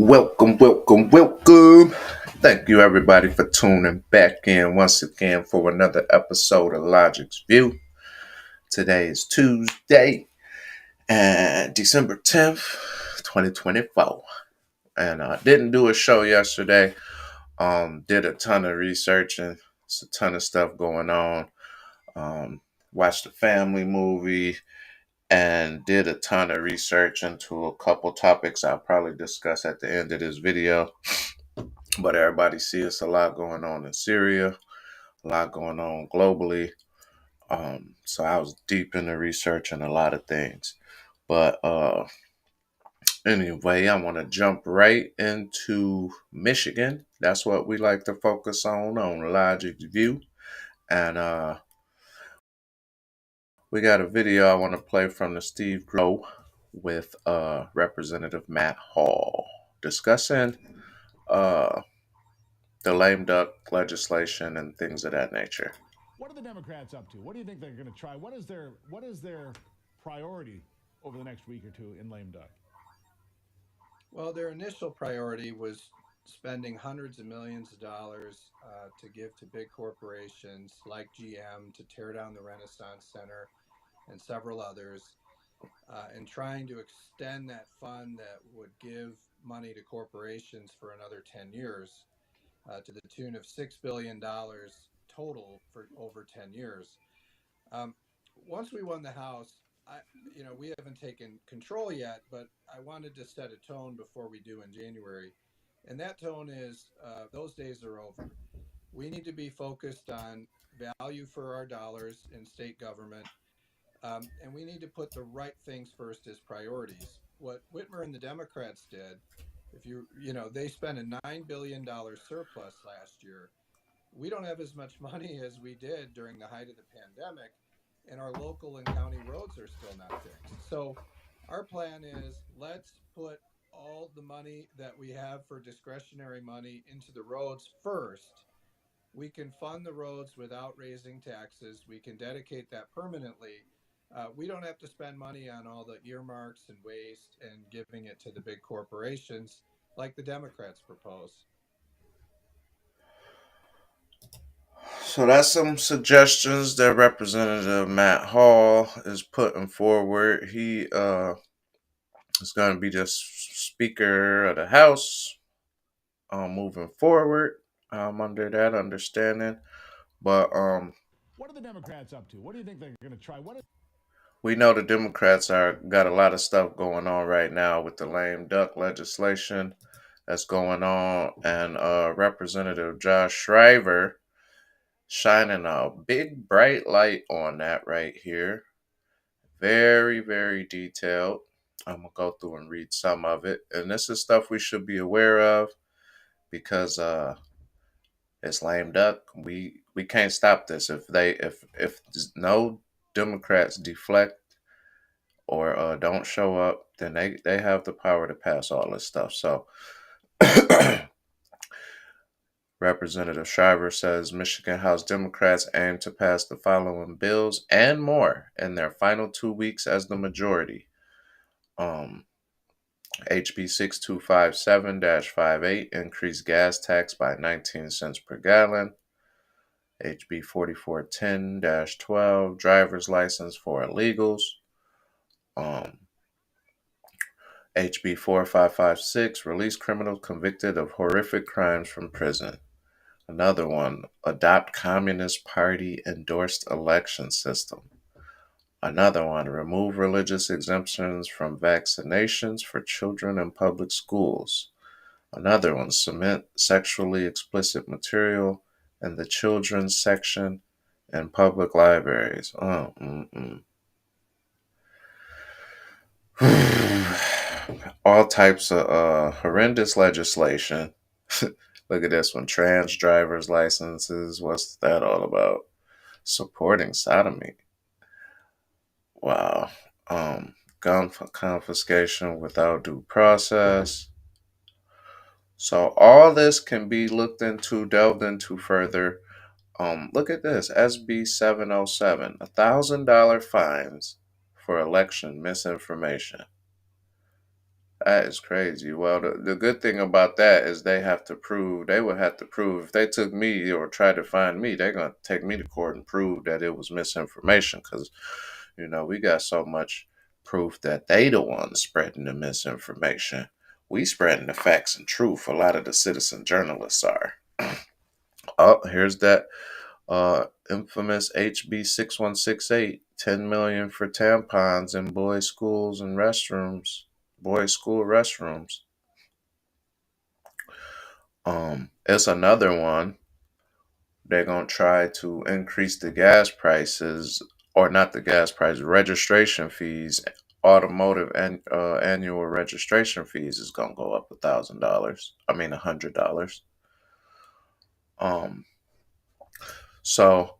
Welcome, welcome, welcome. Thank you, everybody, for tuning back in once again for another episode of Logiks View. Today is Tuesday, and December 10th, 2024. And I didn't do a show yesterday. Did a ton of research and it's a ton of stuff going on. Watched a family movie and did a ton of research into a couple topics I'll probably discuss at the end of this video. But everybody see it's a lot going on in Syria, a lot going on globally. So I was deep in the research and a lot of things. But anyway, I want to jump right into Michigan. That's what we like to focus on Logics View. And we got a video I want to play from the Steve Grow with Representative Matt Hall discussing the lame duck legislation and things of that nature. What are the Democrats up to? What do you think they're going to try? What is their priority over the next week or two in lame duck? Well, their initial priority was spending hundreds of millions of dollars to give to big corporations like GM to tear down the Renaissance Center and several others, and trying to extend that fund that would give money to corporations for another 10 years to the tune of $6 billion total for over 10 years. Once we won the House, we haven't taken control yet, but I wanted to set a tone before we do in January. And that tone is those days are over. We need to be focused on value for our dollars in state government. And we need to put the right things first as priorities. What Whitmer and the Democrats did, they spent a $9 billion surplus last year. We don't have as much money as we did during the height of the pandemic, and our local and county roads are still not fixed. So our plan is let's put all the money that we have for discretionary money into the roads first. We can fund the roads without raising taxes. We can dedicate that permanently. We don't have to spend money on all the earmarks and waste and giving it to the big corporations like the Democrats propose. So that's some suggestions that Representative Matt Hall is putting forward. He is going to be the Speaker of the House moving forward. Under that understanding, but what are the Democrats up to? What do you think they're going to try? We know the Democrats got a lot of stuff going on right now with the lame duck legislation that's going on, and Representative Josh Shriver shining a big bright light on that right here. Very, very detailed. I'm going to go through and read some of it. And this is stuff we should be aware of because it's lame duck. We can't stop this. If no Democrats deflect or don't show up, then they have the power to pass all this stuff. So Representative Shriver says Michigan House Democrats aim to pass the following bills and more in their final 2 weeks as the majority. HB 6257-58 increased gas tax by 19 cents per gallon. HB 4410-12 driver's license for illegals. HB 4556 release criminals convicted of horrific crimes from prison. Another one, adopt Communist Party endorsed election system. Another one, remove religious exemptions from vaccinations for children in public schools. Another one, cement sexually explicit material in the children's section in public libraries. All types of horrendous legislation. Look at this one. Trans driver's licenses. What's that all about? Supporting sodomy. Wow. Gun confiscation without due process. So all this can be looked into, delved into further. Look at this. SB 707. $1,000 fines for election misinformation. That is crazy. Well, the good thing about that is they would have to prove, if they took me or tried to find me, they're going to take me to court and prove that it was misinformation because, we got so much proof that they the ones spreading the misinformation. We spreading the facts and truth. A lot of the citizen journalists are. Oh, here's that infamous HB 6168, 10 million for tampons in boys' schools and restrooms, boys' school restrooms. It's another one. They're gonna try to increase the gas prices, or not the gas price, registration fees. Automotive and annual registration fees is gonna go up $1,000. I mean $100. Um, so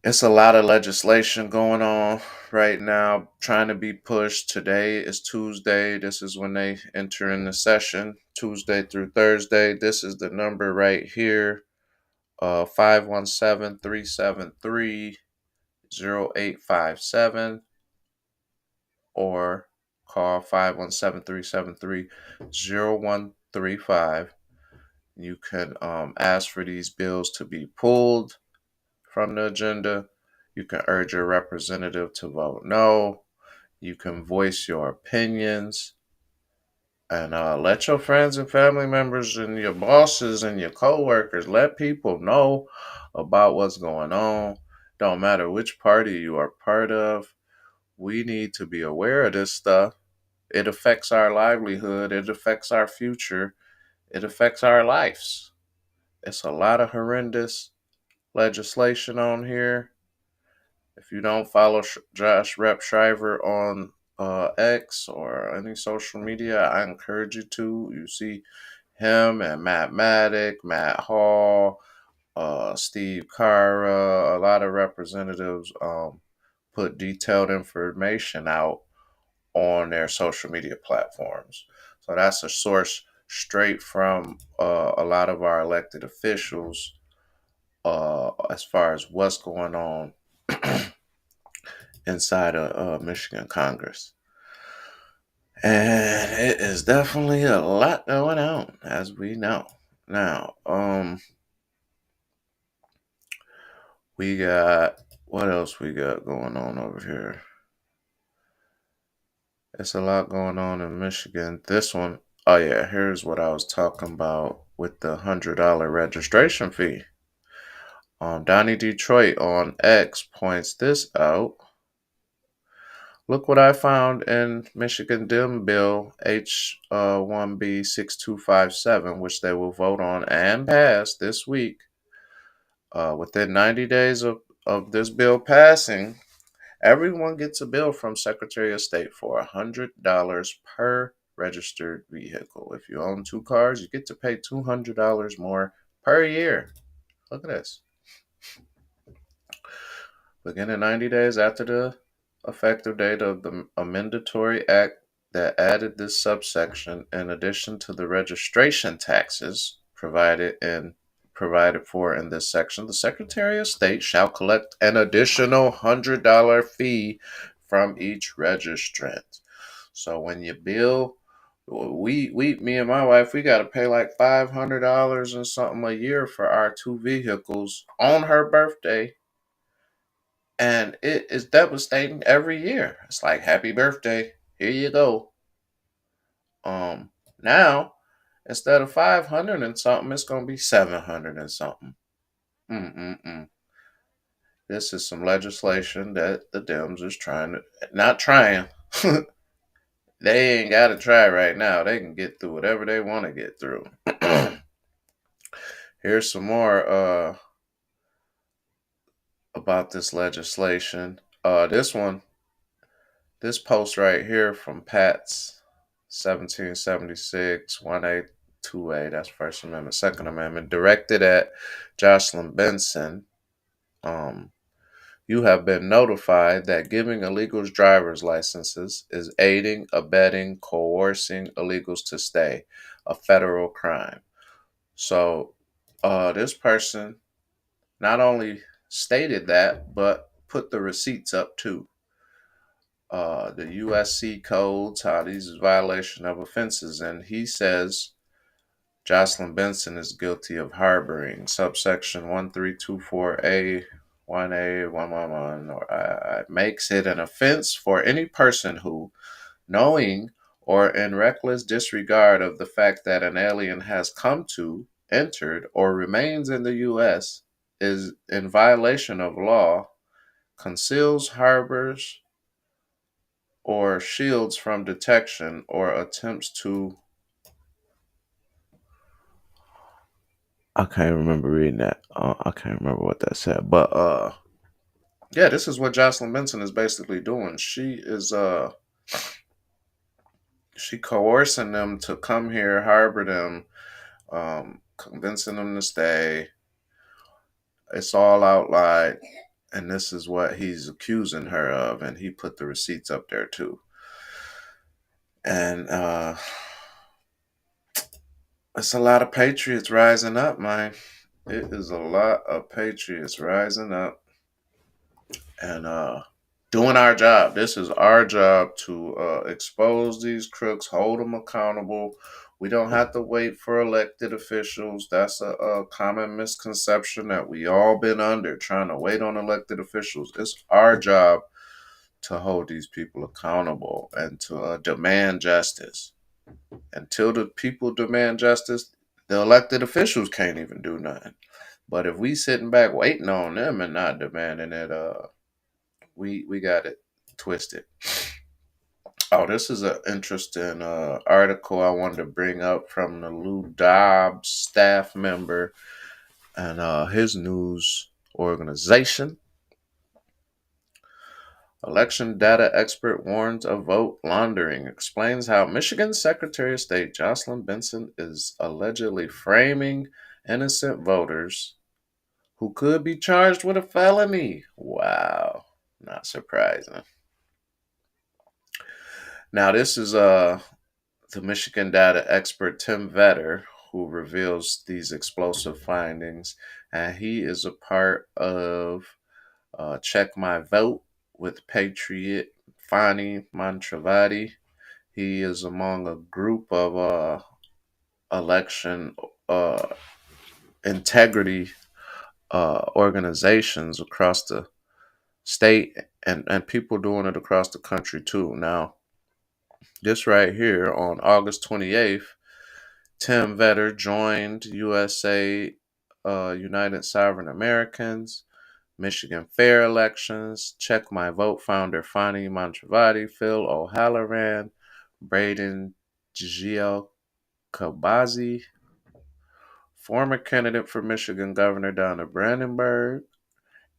it's a lot of legislation going on right now, trying to be pushed. Today is Tuesday. This is when they enter in the session, Tuesday through Thursday. This is the number right here, 517-373-0857, or call 517-373-0135. You can ask for these bills to be pulled from the agenda. You can urge your representative to vote no. You can voice your opinions, and let your friends and family members and your bosses and your coworkers, let people know about what's going on. Don't matter which party you are part of. We need to be aware of this stuff. It affects our livelihood. It affects our future. It affects our lives. It's a lot of horrendous legislation on here. If you don't follow Josh Rep Shriver on X or any social media, I encourage you to. You see him and Matt Maddock, Matt Hall, Steve Cara, a lot of representatives put detailed information out on their social media platforms. So that's a source straight from a lot of our elected officials as far as what's going on inside of Michigan Congress. And it is definitely a lot going on, as we know. Now, we got, what else we got going on over here? It's a lot going on in Michigan. This one, oh yeah, here's what I was talking about with the $100 registration fee. Donnie Detroit on X points this out. Look what I found in Michigan Dim Bill H1B 6257, which they will vote on and pass this week. Within 90 days of this bill passing, everyone gets a bill from Secretary of State for $100 per registered vehicle. If you own 2 cars, you get to pay $200 more per year. Look at this. Beginning 90 days after the effective date of the amendatory act that added this subsection, in addition to the registration taxes provided for in this section, the Secretary of State shall collect an additional $100 fee from each registrant. So when you bill, me and my wife, we got to pay like $500 and something a year for our 2 vehicles on her birthday. And it is devastating every year. It's like, happy birthday, here you go. Now, instead of 500 and something, it's gonna be 700 and something. Mm-mm-mm. This is some legislation that the Dems is not trying. They ain't gotta try right now. They can get through whatever they want to get through. Here's some more about this legislation. This post right here from Pat's 1776 1828, that's First Amendment. Second Amendment, directed at Jocelyn Benson. You have been notified that giving illegals driver's licenses is aiding, abetting, coercing illegals to stay, a federal crime. So this person not only stated that, but put the receipts up too. the USC codes, how these is violation of offenses, and he says Jocelyn Benson is guilty of harboring subsection 1324A 1A 111 or makes it an offense for any person who, knowing or in reckless disregard of the fact that an alien has come to, entered, or remains in the U.S., is in violation of law, conceals, harbors, or shields from detection, or attempts to. I can't remember reading that. I can't remember what that said, but yeah, this is what Jocelyn Benson is basically doing. She coercing them to come here, harbor them, convincing them to stay. It's all outlined, and this is what he's accusing her of, and he put the receipts up there too. And it's a lot of patriots rising up, man. It is a lot of patriots rising up and doing our job. This is our job to expose these crooks, hold them accountable. We don't have to wait for elected officials. That's a common misconception that we all been under, trying to wait on elected officials. It's our job to hold these people accountable and to demand justice. Until the people demand justice, the elected officials can't even do nothing. But if we sitting back waiting on them and not demanding it, we got it twisted. Oh, this is an interesting article I wanted to bring up from the Lou Dobbs staff member and his news organization. Election data expert warns of vote laundering, explains how Michigan Secretary of State Jocelyn Benson is allegedly framing innocent voters who could be charged with a felony. Wow, not surprising. Now, this is the Michigan data expert Tim Vetter who reveals these explosive findings, and he is a part of Check My Vote with Patriot Fani Mantravati. He is among a group of election integrity organizations across the state and people doing it across the country too. Now, this right here on August 28th, Tim Vetter joined USA United Sovereign Americans, Michigan Fair Elections, Check My Vote founder Fani Mantravati, Phil O'Halloran, Braden Giacobazi, former candidate for Michigan Governor Donna Brandenburg,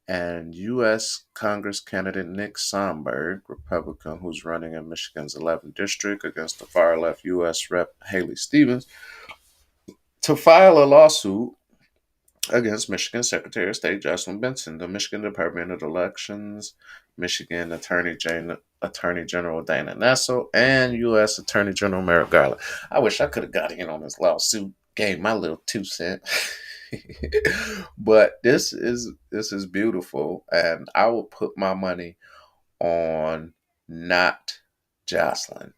and U.S. Congress candidate Nick Sonberg, Republican, who's running in Michigan's 11th district against the far left U.S. Rep. Haley Stevens, to file a lawsuit against Michigan Secretary of State Jocelyn Benson, the Michigan Department of Elections, Michigan Attorney General Dana Nessel, and U.S. Attorney General Merrick Garland. I wish I could have got in on this lawsuit, gave my little 2 cents. But this is beautiful, and I will put my money on not Jocelyn.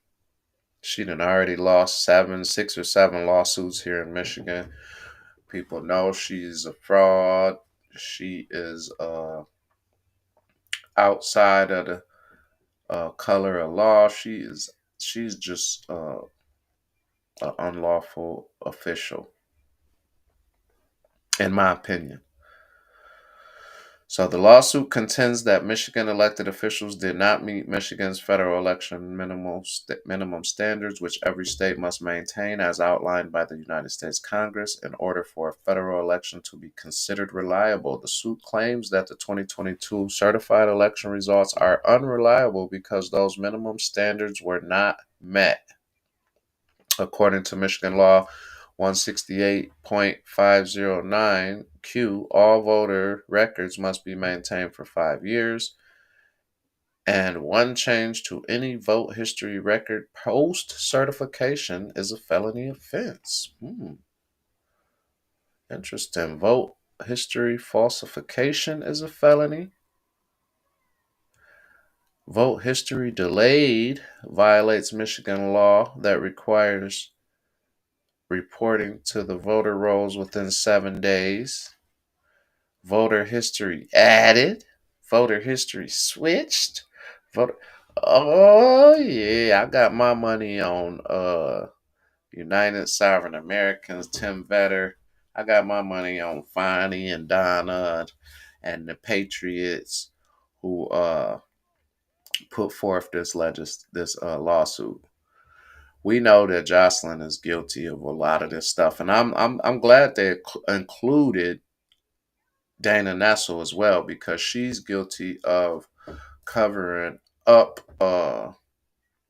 She done already lost 6 or 7 lawsuits here in Michigan. People know she's a fraud. She is outside of the color of law. She's just an unlawful official, in my opinion. So the lawsuit contends that Michigan elected officials did not meet Michigan's federal election minimum standards, which every state must maintain as outlined by the United States Congress in order for a federal election to be considered reliable. The suit claims that the 2022 certified election results are unreliable because those minimum standards were not met. According to Michigan law 168.509Q, all voter records must be maintained for 5 years, and one change to any vote history record post certification is a felony offense. Interesting. Vote history falsification is a felony. Vote history delayed violates Michigan law that requires reporting to the voter rolls within 7 days. Voter history added. Voter history switched. Voter. Oh yeah, I got my money on United Sovereign Americans, Tim Vetter. I got my money on Fonnie and Donna and the Patriots who put forth this lawsuit. We know that Jocelyn is guilty of a lot of this stuff, and I'm glad they included Dana Nessel as well because she's guilty of covering up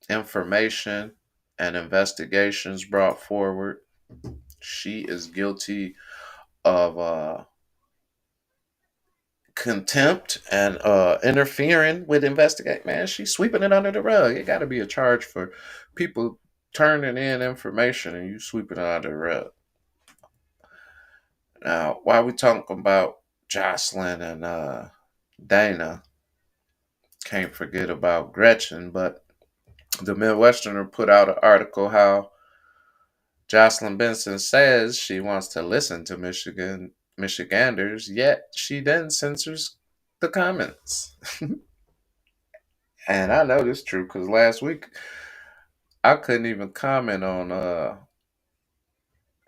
information and investigations brought forward. She is guilty of contempt and interfering with investigate. Man, she's sweeping it under the rug. It got to be a charge for people turning in information and you sweeping it under the rug. Now, while we talking about Jocelyn and Dana, can't forget about Gretchen, but the Midwesterner put out an article how Jocelyn Benson says she wants to listen to Michiganders, yet she then censors the comments. And I know this is true because last week I couldn't even comment on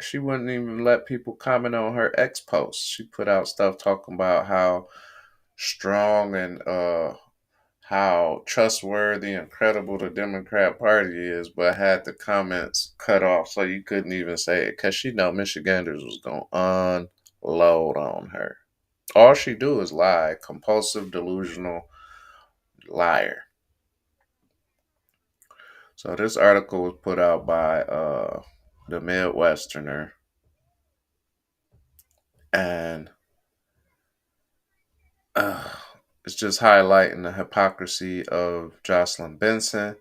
she wouldn't even let people comment on her ex posts. She put out stuff talking about how strong and how trustworthy and credible the Democrat Party is, but had the comments cut off so you couldn't even say it because she know Michiganders was going to unload on her. All she do is lie, compulsive, delusional liar. So this article was put out by the Midwesterner, and uh, it's just highlighting the hypocrisy of Jocelyn Benson.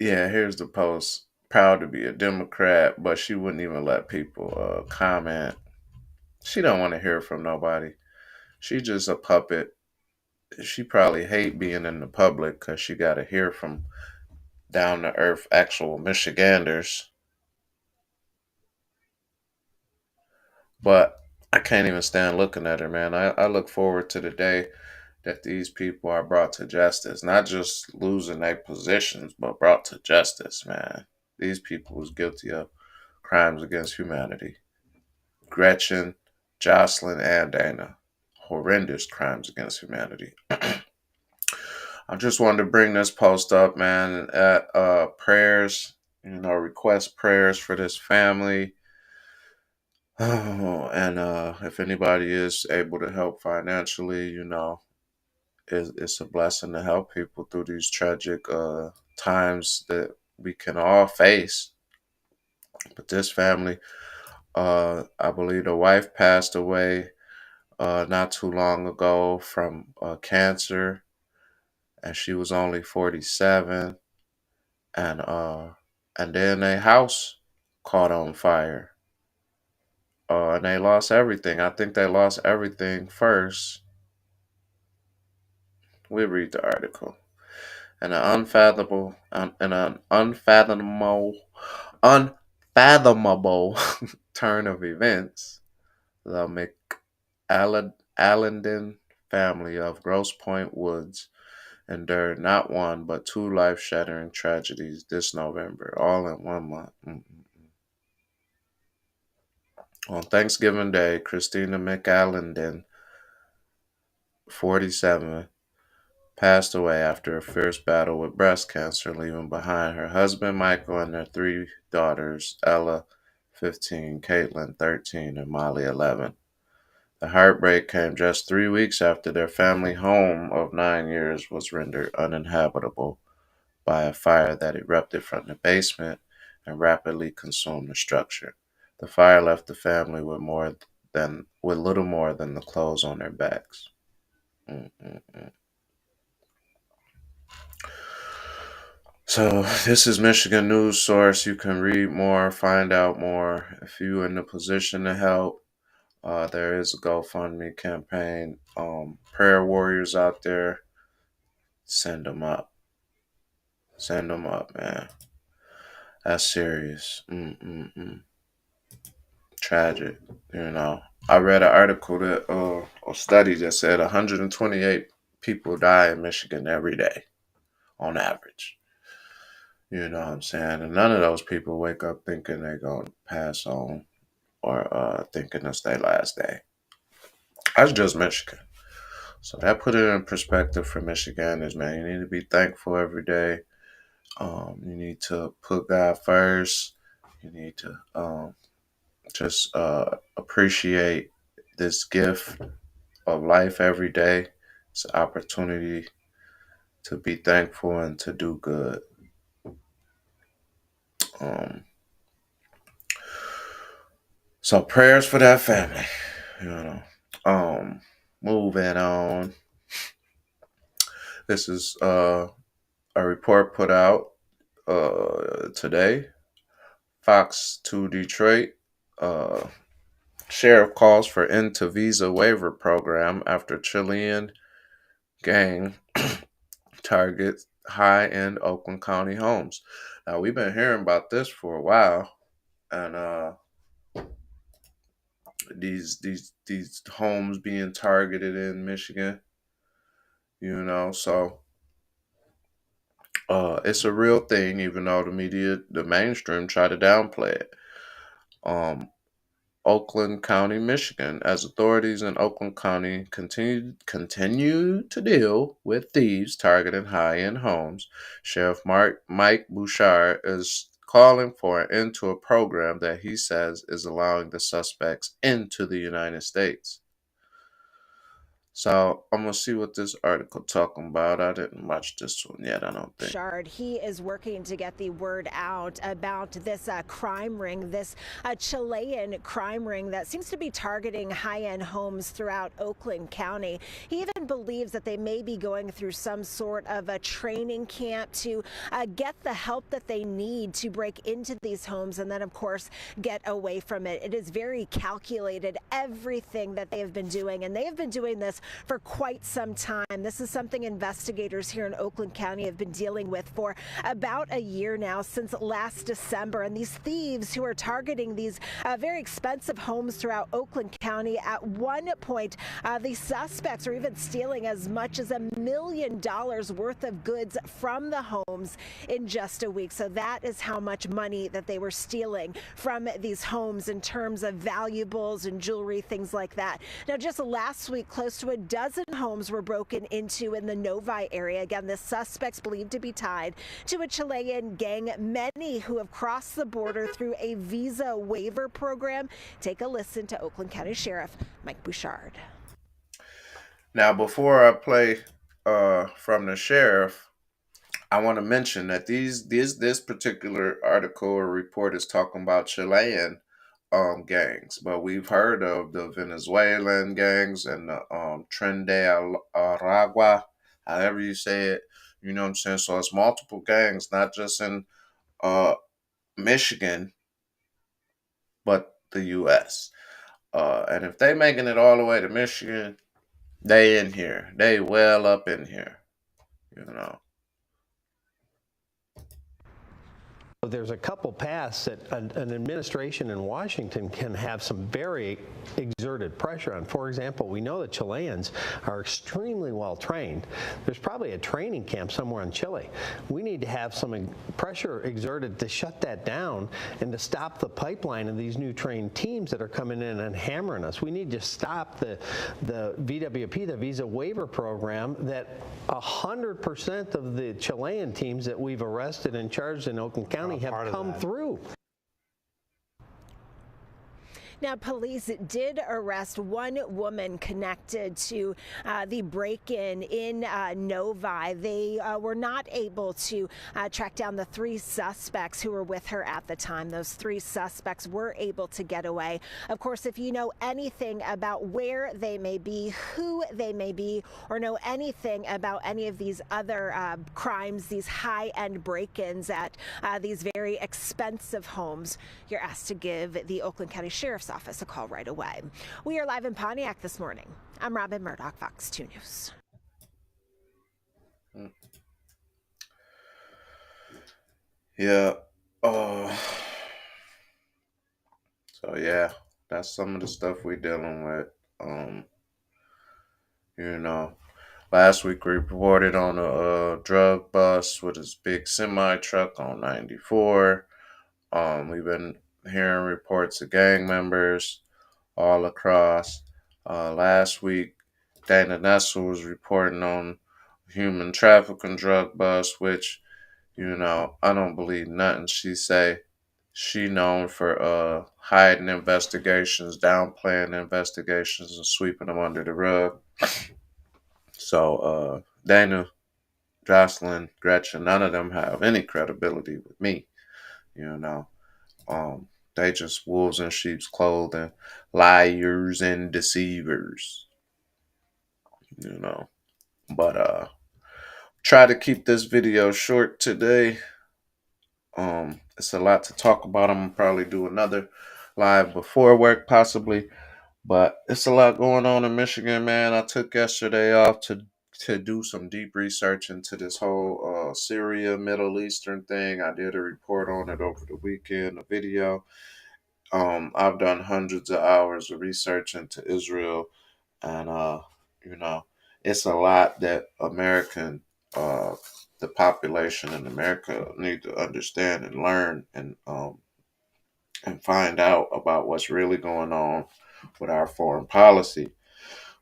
Yeah, here's the post. Proud to be a Democrat, but she wouldn't even let people comment. She don't want to hear from nobody. She's just a puppet. She probably hate being in the public because she got to hear from down to earth actual Michiganders. But I can't even stand looking at her, man. I look forward to the day that these people are brought to justice. Not just losing their positions, but brought to justice, man. These people was guilty of crimes against humanity. Gretchen, Jocelyn, and Dana. Horrendous crimes against humanity. I just wanted to bring this post up, man, at prayers, request prayers for this family. Oh, and if anybody is able to help financially, it's a blessing to help people through these tragic times that we can all face. But this family, I believe the wife passed away not too long ago from cancer, and she was only 47, and then a house caught on fire, and they lost everything. I think they lost everything first. We read the article. And an unfathomable turn of events, the McAllendon family of Grosse Pointe Woods endured not one but two life-shattering tragedies this November, all in 1 month. On Thanksgiving Day, Christina McAllendon, 47, passed away after a fierce battle with breast cancer, leaving behind her husband Michael and their three daughters, Ella, 15, Caitlin, 13, and Molly, 11. The heartbreak came just 3 weeks after their family home of 9 years was rendered uninhabitable by a fire that erupted from the basement and rapidly consumed the structure. The fire left the family with little more than the clothes on their backs. Mm-mm-mm. So this is Michigan News Source. You can read more, find out more. If you're in the position to help, there is a GoFundMe campaign. Prayer warriors out there, Send them up. Send them up, man. That's serious. Tragic. I read an article that or study that said 128 people die in Michigan every day on average. You know what I'm saying? And none of those people wake up thinking they're going to pass on or thinking it's their last day. That's just Michigan. So that put it in perspective for Michiganders, man. You need to be thankful every day. You need to put God first. You need to just appreciate this gift of life every day. It's an opportunity to be thankful and to do good. So prayers for that family. Moving on. This is a report put out today. Fox 2 Detroit. Sheriff calls for end to visa waiver program after Chilean gang targets high-end Oakland County homes. Now, we've been hearing about this for a while, and these homes being targeted in Michigan, so it's a real thing, even though the media, the mainstream, try to downplay it. Oakland County, Michigan, as authorities in Oakland County continue to deal with thieves targeting high-end homes. Sheriff Mike Bouchard is calling for an end to a program that he says is allowing the suspects into the United States. So I'm going to see what this article talking about. I didn't watch this one yet, I don't think. Shard, he is working to get the word out about this crime ring, this Chilean crime ring that seems to be targeting high-end homes throughout Oakland County. He even believes that they may be going through some sort of a training camp to get the help that they need to break into these homes and then, of course, get away from it. It is very calculated, everything that they have been doing, and they have been doing this for quite some time. This is something investigators here in Oakland County have been dealing with for about a year now, since last December. And these thieves who are targeting these very expensive homes throughout Oakland County, at one point, the suspects are even stealing as much as $1 million worth of goods from the homes in just a week. So that is how much money that they were stealing from these homes in terms of valuables and jewelry, things like that. Now, just last week, close to a dozen homes were broken into in the Novi area. Again, the suspects believed to be tied to a Chilean gang, many who have crossed the border through a visa waiver program. Take a listen to Oakland County Sheriff Mike Bouchard. Now, before I play from the sheriff, I want to mention that this particular article or report is talking about Chilean gangs, but we've heard of the Venezuelan gangs and the Tren Aragua, however you say it. You know what I'm saying? So it's multiple gangs, not just in Michigan, but the U.S. And if they making it all the way to Michigan, they in here. They well up in here, There's a couple paths that an administration in Washington can have some very exerted pressure on. For example, we know that Chileans are extremely well trained. There's probably a training camp somewhere in Chile. We need to have some pressure exerted to shut that down and to stop the pipeline of these new trained teams that are coming in and hammering us. We need to stop the VWP, the Visa Waiver Program, that 100% of the Chilean teams that we've arrested and charged in Oakland County have come through. Now, police did arrest one woman connected to the break-in in Novi. They were not able to track down the three suspects who were with her at the time. Those three suspects were able to get away. Of course, if you know anything about where they may be, who they may be, or know anything about any of these other crimes, these high-end break-ins at these very expensive homes, you're asked to give the Oakland County Sheriff's Office a call right away. We are live in Pontiac this morning. I'm Robin Murdoch, Fox 2 News. Mm. Yeah. Uh, so yeah, that's some of the stuff we dealing with. Um, you know, last week we reported on a drug bust with his big semi truck on 94. We've been hearing reports of gang members all across. Last week, Dana Nessel was reporting on human trafficking drug bust, which, I don't believe nothing she say. She known for hiding investigations, downplaying investigations, and sweeping them under the rug. So Dana, Jocelyn, Gretchen, none of them have any credibility with me. You know, they just wolves in sheep's clothing, liars and deceivers. You know, but try to keep this video short today. It's a lot to talk about. I'm gonna probably do another live before work, possibly. But it's a lot going on in Michigan, man. I took yesterday off to do some deep research into this whole Syria, Middle Eastern thing. I did a report on it over the weekend, a video. I've done hundreds of hours of research into Israel, and you know, it's a lot that uh, the population in America need to understand and learn, and find out about what's really going on with our foreign policy.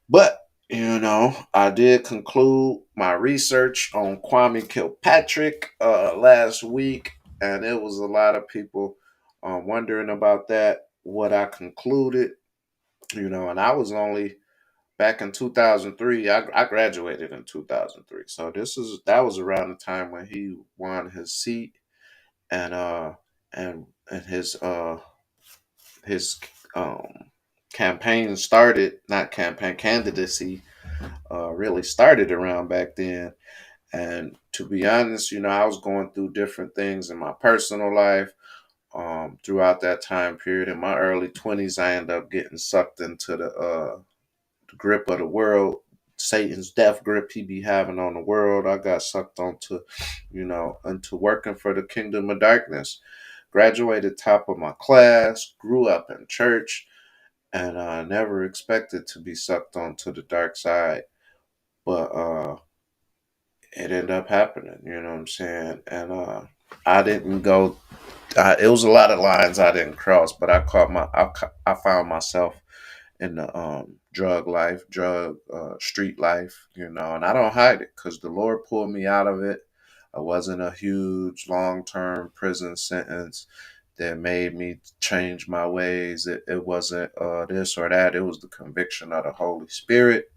But I did conclude my research on Kwame Kilpatrick last week, and it was a lot of people wondering about that. What I concluded, and I was only back in 2003. I graduated in 2003, so that was around the time when he won his seat, and and his campaign started, not campaign, candidacy really started around back then. And to be honest, I was going through different things in my personal life throughout that time period. In my early 20s, I ended up getting sucked into the grip of the world, Satan's death grip he be having on the world. I got sucked onto, into working for the kingdom of darkness. Graduated top of my class, grew up in church, and I never expected to be sucked onto the dark side. But it ended up happening, you know what I'm saying? And I didn't go, it was a lot of lines I didn't cross, but I found myself in the drug street life, and I don't hide it because the Lord pulled me out of it. It wasn't a huge long-term prison sentence that made me change my ways. It wasn't this or that. It was the conviction of the Holy Spirit.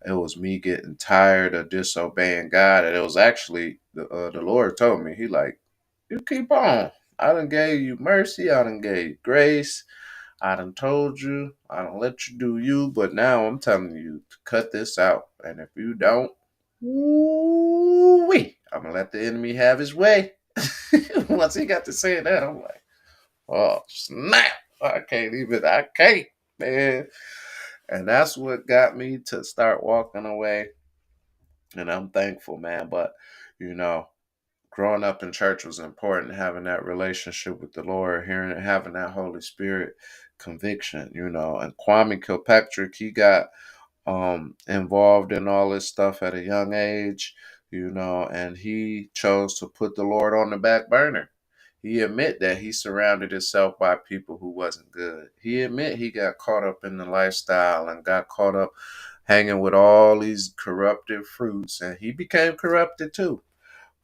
It was me getting tired of disobeying God, and it was actually the Lord told me, He like, you keep on. I done gave you mercy. I done gave you grace. I done told you. I done let you do you. But now I'm telling you to cut this out. And if you don't, woo-wee, I'm gonna let the enemy have his way. Once he got to saying that, I'm like, oh snap! I can't, man. And that's what got me to start walking away. And I'm thankful, man. But you know, growing up in church was important. Having that relationship with the Lord, having that Holy Spirit conviction, And Kwame Kilpatrick, he got involved in all this stuff at a young age, and he chose to put the Lord on the back burner. He admit that he surrounded himself by people who wasn't good. He admit he got caught up in the lifestyle and got caught up hanging with all these corruptive fruits, and he became corrupted too.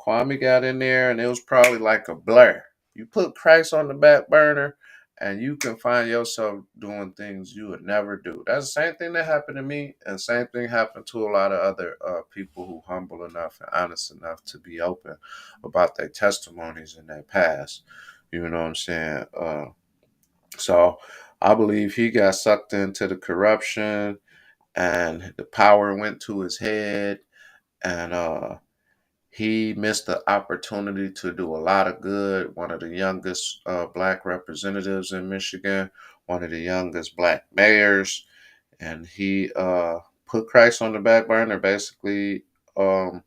Kwame got in there, and it was probably like a blur. You put Christ on the back burner, and you can find yourself doing things you would never do. That's the same thing that happened to me, and same thing happened to a lot of other people who humble enough and honest enough to be open about their testimonies in their past. You know what I'm saying? So I believe he got sucked into the corruption, and the power went to his head, and he missed the opportunity to do a lot of good. One of the youngest black representatives in Michigan, one of the youngest black mayors, and he put Christ on the back burner. Basically, um,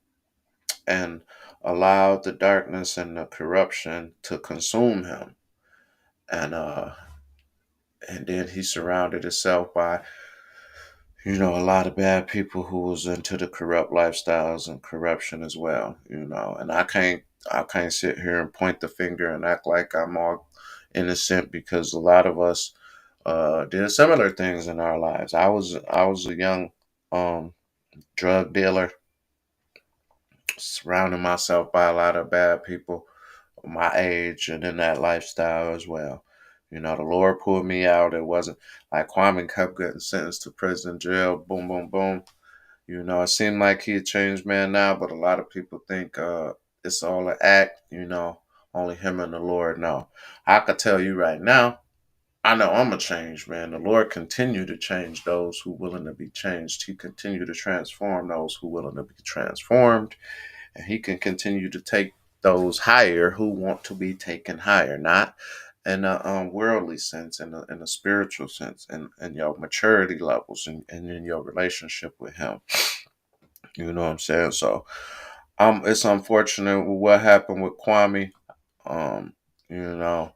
and allowed the darkness and the corruption to consume him. And then he surrounded himself by, a lot of bad people who was into the corrupt lifestyles and corruption as well, and I can't sit here and point the finger and act like I'm all innocent, because a lot of us did similar things in our lives. I was a young drug dealer, surrounding myself by a lot of bad people my age and in that lifestyle as well. The Lord pulled me out. It wasn't like Kwame kept getting sentenced to prison, jail, boom, boom, boom. It seemed like he a changed man now, but a lot of people think it's all an act, only him and the Lord know. I could tell you right now, I know I'm a changed man. The Lord continue to change those who willing to be changed. He continue to transform those who willing to be transformed. And he can continue to take those higher who want to be taken higher, not in a worldly sense, in a spiritual sense, and your maturity levels, and in your relationship with him. You know what I'm saying? So it's unfortunate what happened with Kwame. Um, you know,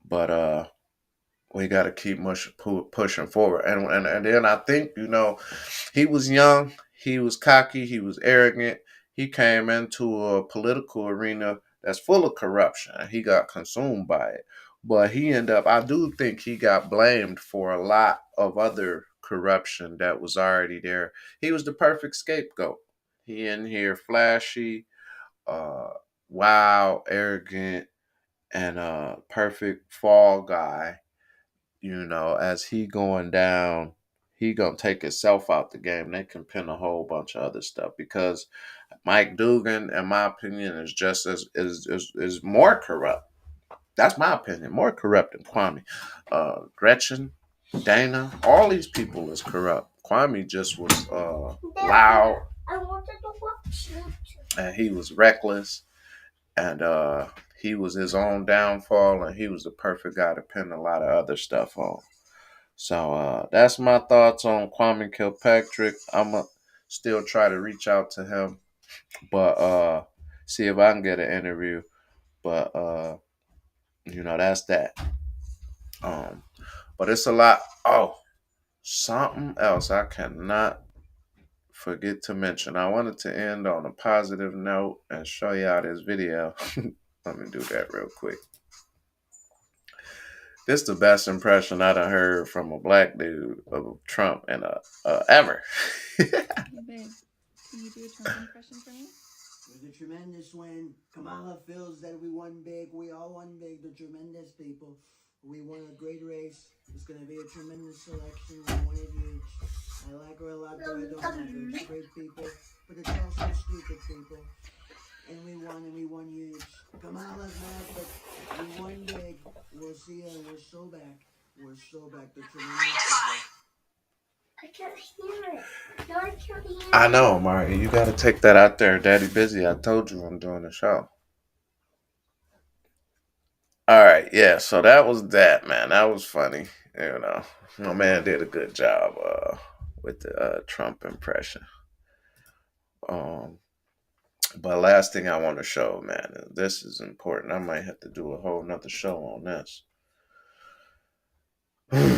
but we got to keep pushing forward. And then I think, he was young, he was cocky, he was arrogant. He came into a political arena that's full of corruption. He got consumed by it. But I do think he got blamed for a lot of other corruption that was already there. He was the perfect scapegoat. He in here flashy, uh, wild, arrogant, and perfect fall guy. As he going down, he gonna take himself out the game. They can pin a whole bunch of other stuff, because Mike Dugan, in my opinion, is just is more corrupt. That's my opinion. More corrupt than Kwame. Gretchen, Dana, all these people is corrupt. Kwame just was loud. I wanted to watch you. And he was reckless, and he was his own downfall, and he was the perfect guy to pin a lot of other stuff on. So that's my thoughts on Kwame Kilpatrick. I'ma still try to reach out to him, but see if I can get an interview. But that's that. Um, but it's a lot. Oh, something else I cannot forget to mention. I wanted to end on a positive note and show y'all this video. Let me do that real quick. This is the best impression I done heard from a black dude of Trump in ever. Hey, babe, can you do a Trump impression for me? It was a tremendous win. Kamala feels that we won big. We all won big. The tremendous people. We won a great race. It's going to be a tremendous election. We won it huge. I like her a lot, but I don't like her. It's great people, but it's also stupid people. And we won huge. Kamala's mad, but we won big. We'll see you, and we're so back. We're so back. The tremendous people. I can't hear it. No, I can't hear it. I know, Marty. You got to take that out there. Daddy busy. I told you I'm doing a show. All right. Yeah. So that was that, man. That was funny. My man did a good job with the Trump impression. But last thing I want to show, man, this is important. I might have to do a whole nother show on this. Okay,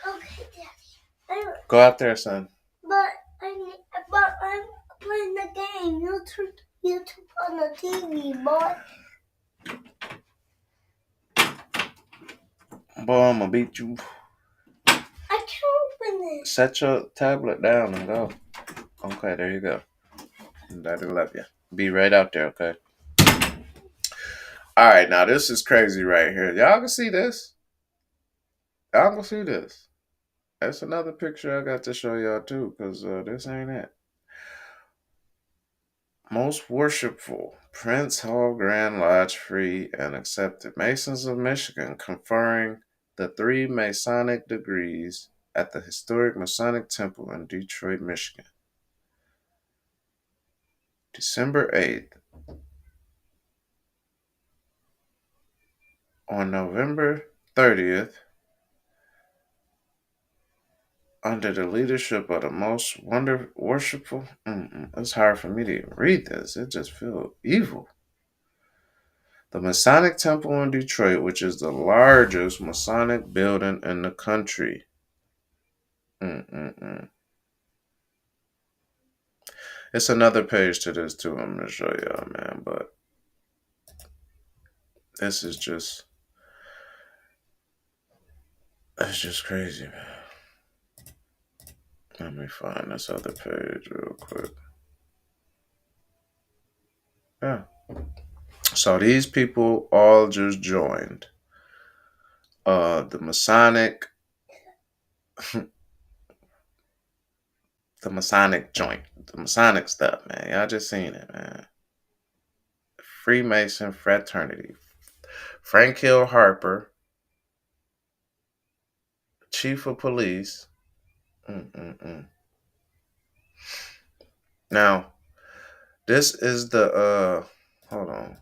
Daddy. Go out there, son. But I'm playing the game. You turn on the TV, boy. Boy, I'm gonna beat you. I can't open it. Set your tablet down and go. Okay, there you go. Daddy love you. Be right out there, okay? All right, now this is crazy right here. Y'all can see this. Y'all can see this. That's another picture I got to show y'all too, because this ain't it. Most worshipful Prince Hall Grand Lodge free and accepted Masons of Michigan conferring the 3 Masonic degrees at the historic Masonic Temple in Detroit, Michigan. December 8th. On November 30th, under the leadership of the most worshipful. It's hard for me to even read this. It just feels evil. The Masonic Temple in Detroit, which is the largest Masonic building in the country. It's another page to this too. I'm gonna show y'all, man. But this is just, it's just crazy, man. Let me find this other page real quick. Yeah. So these people all just joined the Masonic the Masonic joint. The Masonic stuff, man. Y'all just seen it, man. Freemason fraternity. Frank Hill Harper, chief of police. Now, this is the hold on.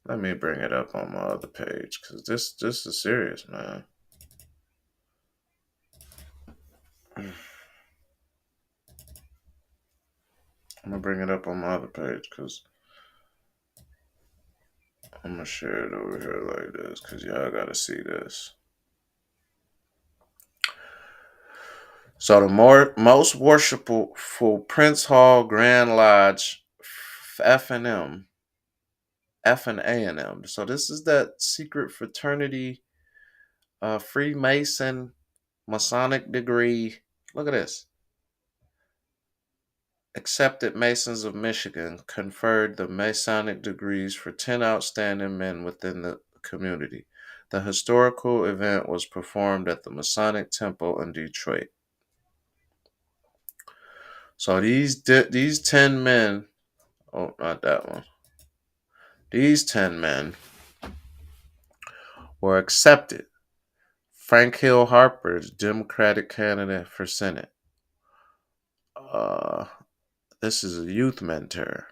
Let me bring it up on my other page, because this is serious, man. I'm gonna bring it up on my other page, because I'm gonna share it over here like this, because y'all gotta see this. So the most worshipful Prince Hall Grand Lodge F and A and M. So this is that secret fraternity, Freemason, Masonic degree. Look at this. Accepted Masons of Michigan conferred the Masonic degrees for 10 outstanding men within the community. The historical event was performed at the Masonic Temple in Detroit. So these 10 men, oh, not that one. These 10 men were accepted. Frank Hill Harper, Democratic candidate for Senate. This is a youth mentor.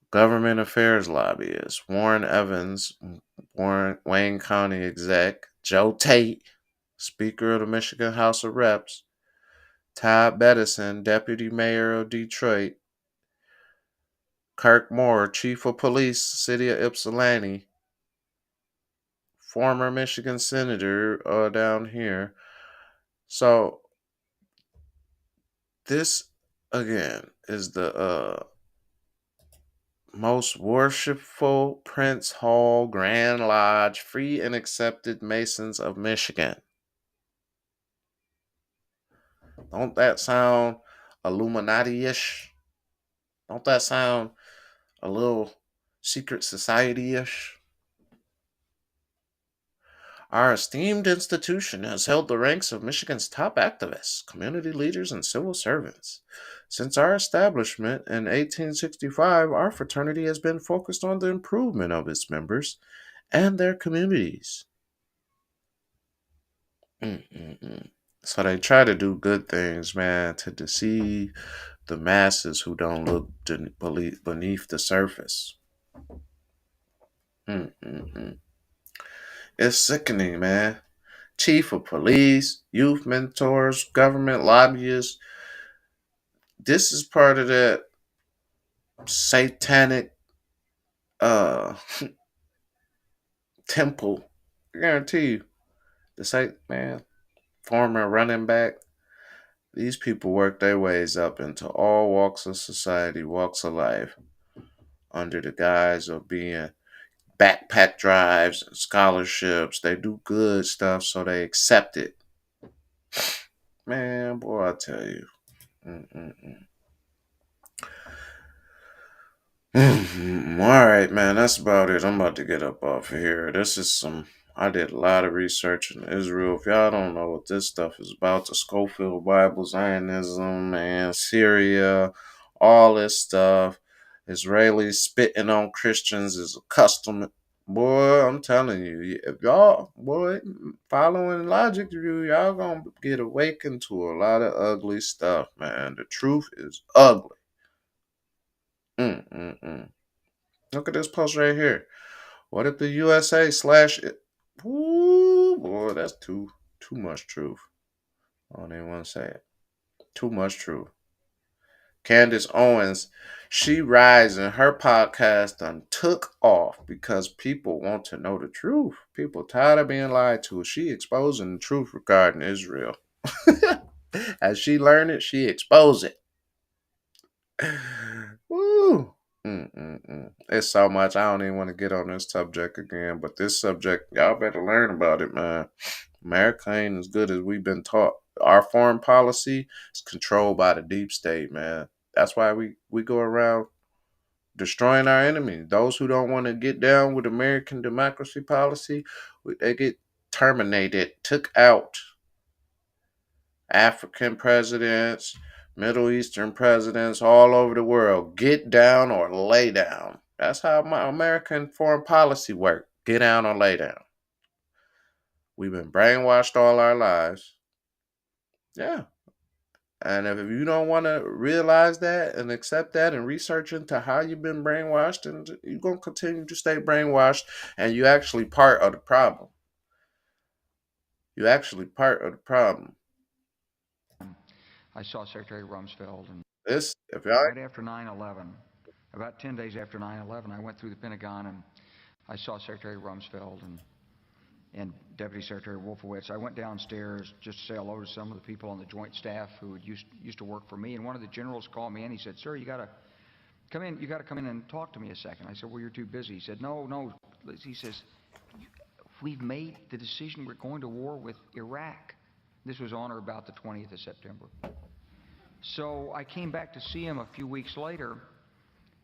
Government affairs lobbyist. Warren Evans, Wayne County exec. Joe Tate, Speaker of the Michigan House of Reps. Todd Bedison, Deputy Mayor of Detroit. Kirk Moore, Chief of Police, City of Ypsilanti. Former Michigan Senator down here. So this, again, is the most worshipful Prince Hall Grand Lodge Free and Accepted Masons of Michigan. Don't that sound Illuminati-ish? Don't that sound a little secret society-ish? Our esteemed institution has held the ranks of Michigan's top activists, community leaders, and civil servants. Since our establishment in 1865, our fraternity has been focused on the improvement of its members and their communities. So they try to do good things, man, to deceive the masses who don't look beneath the surface. It's sickening, man. Chief of police, youth mentors, government lobbyists. This is part of that satanic temple. I guarantee you. Man, former running back. These people work their ways up into all walks of society, walks of life, under the guise of being backpack drives and scholarships. They do good stuff, so they accept it. Man, boy, I tell you. All right, man, that's about it. I'm about to get up off of here. I did a lot of research in Israel. If y'all don't know what this stuff is about, the Schofield Bible, Zionism, man, Syria, all this stuff. Israelis spitting on Christians is a custom. Boy, I'm telling you, if y'all, following Logics View, y'all gonna get awakened to a lot of ugly stuff, man. The truth is ugly. Look at this post right here. What if the USA slash it? Ooh, boy, that's too Too much truth. I don't even want to say it. Too much truth. Candace Owens, she rising. Her podcast done took off because people want to know the truth. People tired of being lied to. She exposing the truth regarding Israel. As she learned it, she exposed it. Woo. It's so much. I don't even want to get on this subject again. But this subject, y'all better learn about it, man. America ain't as good as we've been taught. Our foreign policy is controlled by the deep state, man. That's why we go around destroying our enemies. Those who don't want to get down with American democracy policy, they get terminated, took out. African presidents, Middle Eastern presidents, all over the world. Get down or lay down. That's how my American foreign policy works. Get down or lay down. We've been brainwashed all our lives. Yeah. And if you don't want to realize that and accept that and research into how you've been brainwashed, and you're going to continue to stay brainwashed, and you're actually part of the problem. You're actually part of the problem. I saw Secretary Rumsfeld, and This, if y'all right after 9/11, about 10 days after 9/11, I went through the Pentagon and I saw Secretary Rumsfeld and Deputy Secretary Wolfowitz. I went downstairs just to say hello to some of the people on the Joint Staff who had used to work for me, and one of the generals called me in. He said, "Sir, you got to come in. You got to come in and talk to me a second." I said, "Well, you're too busy." He said, "No." He says, "We've made the decision. We're going to war with Iraq." This was on or about the 20th of September. So I came back to see him a few weeks later,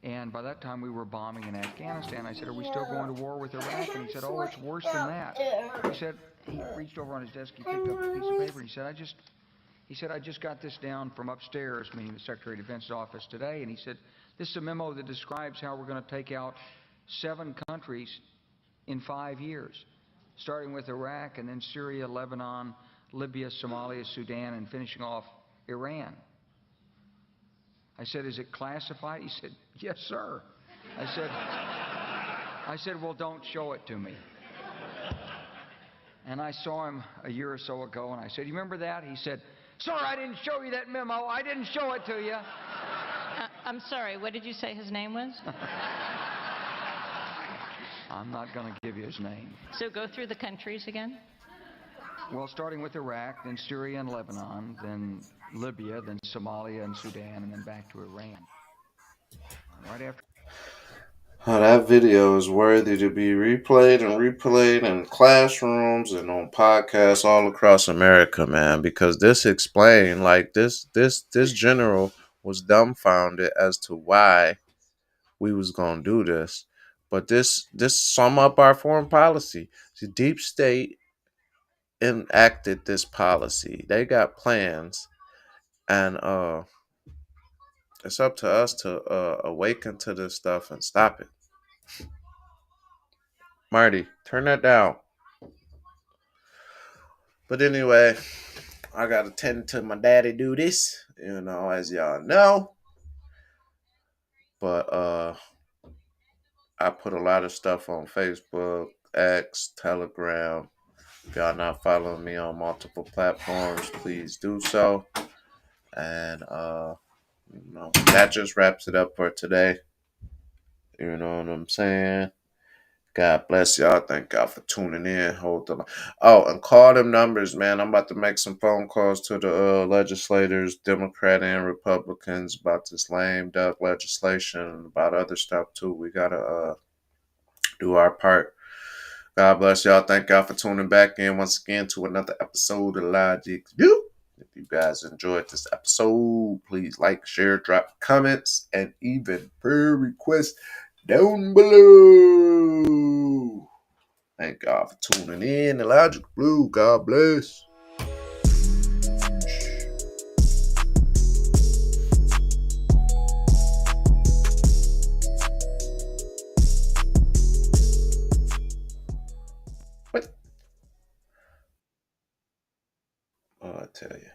and by that time we were bombing in Afghanistan. I said, "Are we still going to war with Iraq?" And he said, "Oh, it's worse than that." He reached over on his desk, he picked up a piece of paper, and he said, "I just got this down from upstairs," meaning the Secretary of Defense's office today, and he said, "This is a memo that describes how we're going to take out 7 countries in 5 years, starting with Iraq and then Syria, Lebanon, Libya, Somalia, Sudan, and finishing off Iran." I said, "Is it classified?" He said, "Yes, sir." I said, "Well, don't show it to me." And I saw him a year or so ago, and I said, "You remember that?" He said, "Sir, I didn't show you that memo. I didn't show it to you." I'm sorry, what did you say his name was? I'm not going to give you his name. So go through the countries again. Well, starting with Iraq, then Syria and Lebanon, then Libya, then Somalia and Sudan, and then back to Iran. Right after. Oh, that video is worthy to be replayed in classrooms and on podcasts all across America, man. Because this explained, like this general was dumbfounded as to why we was gonna do this. But this sum up our foreign policy. The deep state enacted this policy. They got plans, and it's up to us to awaken to this stuff and stop it. Marty, turn that down. But anyway, I gotta tend to my daddy duties, as y'all know. But I put a lot of stuff on Facebook, X, Telegram. If y'all not following me on multiple platforms, please do so. And that just wraps it up for today. You know what I'm saying? God bless y'all. Thank y'all for tuning in. Hold the line. Oh, and call them numbers, man. I'm about to make some phone calls to the legislators, Democrat and Republicans, about this lame duck legislation and about other stuff too. We gotta do our part. God bless y'all. Thank y'all for tuning back in once again to another episode of Logiks. If you guys enjoyed this episode, please like, share, drop comments, and even prayer requests down below. Thank God for tuning in. The Logic Blue. God bless. What? Oh, I tell you.